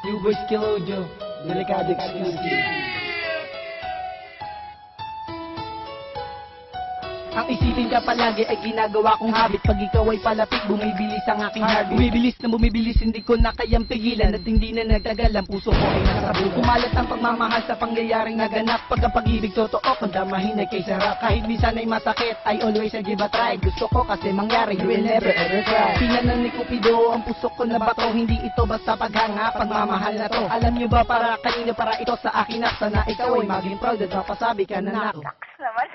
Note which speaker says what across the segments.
Speaker 1: New Boys Kilojo, Delicado Exclusive. Ang isipin ka palagi ay ginagawa kong habit. Pag ikaw ay palapit, bumibilis ang aking heartbeat. Bumibilis, hindi ko na kayang pigilan. At hindi na nagtagal, ang puso ko ay nasabuto. Kumalat ang pagmamahal sa pangyayaring naganap. Pagkapag-ibig totoo, kung damahin ay kay sarap. Kahit minsan ay masakit, I always give a try. Gusto ko kasi mangyari, you will never ever try. Pinanan ni Cupido ang puso ko na bato. Hindi ito basta paghanga, pagmamahal na to. Alam nyo ba para kanino, para ito sa akin na. Sana ikaw ay maging proud at mapasabi ka na nako.
Speaker 2: Naman.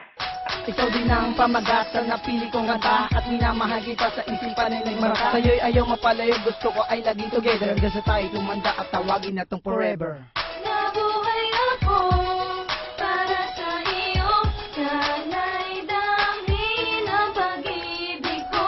Speaker 1: Ikaw din ang pamagatan na pili kong kanta. At minamahal kita sa isipan ay nagmaraka. Sa'yo'y ayaw mapalayo, gusto ko ay laging together. Hanggang sa tayo tumanda at tawagin na tong forever.
Speaker 2: Nabuhay ako para sa iyo. Sana'y damhin ang pag-ibig ko.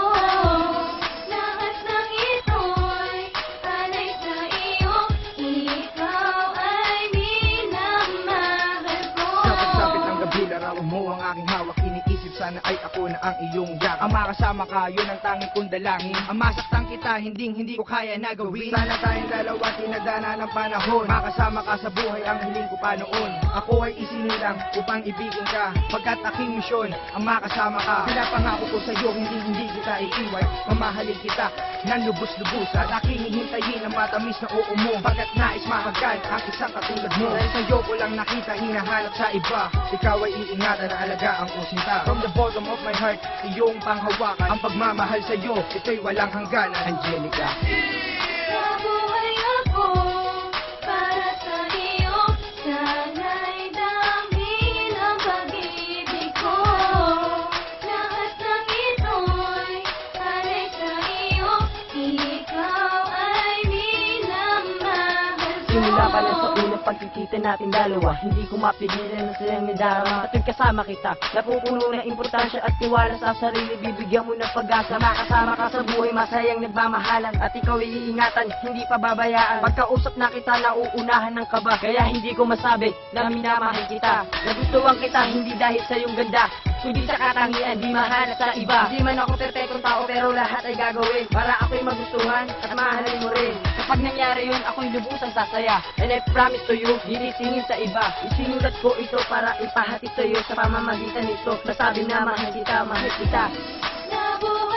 Speaker 2: Lahat ng ito'y alay sa iyo. Ikaw ay minamahal ko.
Speaker 3: Sapit-sapit ng gabi, larawan mo ang aking hawak. Iniisip sana ay ako na ang iyong yak. Ang makasama ka, yun ang tanging kong dalangin. Ang masaktan kita, hindi ko kaya na gawin. Sana tayong dalawa, tinadana ng panahon. Makasama ka sa buhay, ang hiling ko pa noon. Ako ay isinilang upang ibigin ka. Pagkat aking misyon, ang makasama ka. Pinapangako ko sa'yo, hindi kita iiwan. Mamahalin kita ng lubos-lubusan. Aking hihintayin ang matamis na oo mo. Pagkat nais mahagkan ang isang katulad mo. Dahil sa'yo ko lang nakita, hinahanap sa iba. Ikaw ay iingatan na alagaan ko sinta. From the bottom of my heart, iyong panghawakan. Ang pagmamahal sa'yo, ito'y walang hangganan. Angelica.
Speaker 2: Nabuhay ako para sa iyo. Sana'y damhin ang pag-ibig ko. Lahat ng ito'y alay sa iyo. Ikaw ay minamahal ko.
Speaker 1: Simula pa lang sa unang pagkikita natin dalawa. Hindi ko mapigilan na silang nadarama. At yung kasama kita, napupuno ng importansya at tiwala sa sarili. Bibigyan mo ng pag-asa. Makasama ka sa buhay, masayang nagmamahalan. At ikaw iingatan, hindi pababayaan. Pagkausap na kita, nauunahan ng kaba. Kaya hindi ko masabi na minamahal kita. Nagustuhan kita, hindi dahil sa iyong ganda, kundi sa katangian, di mahanap sa iba. Di man ako perfectong tao, pero lahat ay gagawin para ako'y magustuhan at mahalin mo rin. Kapag nangyari yun, ako'y lubusang sasaya. And I promise to you, dinisingin sa iba. Isinulat ko ito para ipahatid sa iyo sa pamamagitan nito. Nasabi na mahal kita, mahal kita.
Speaker 2: Nabuhay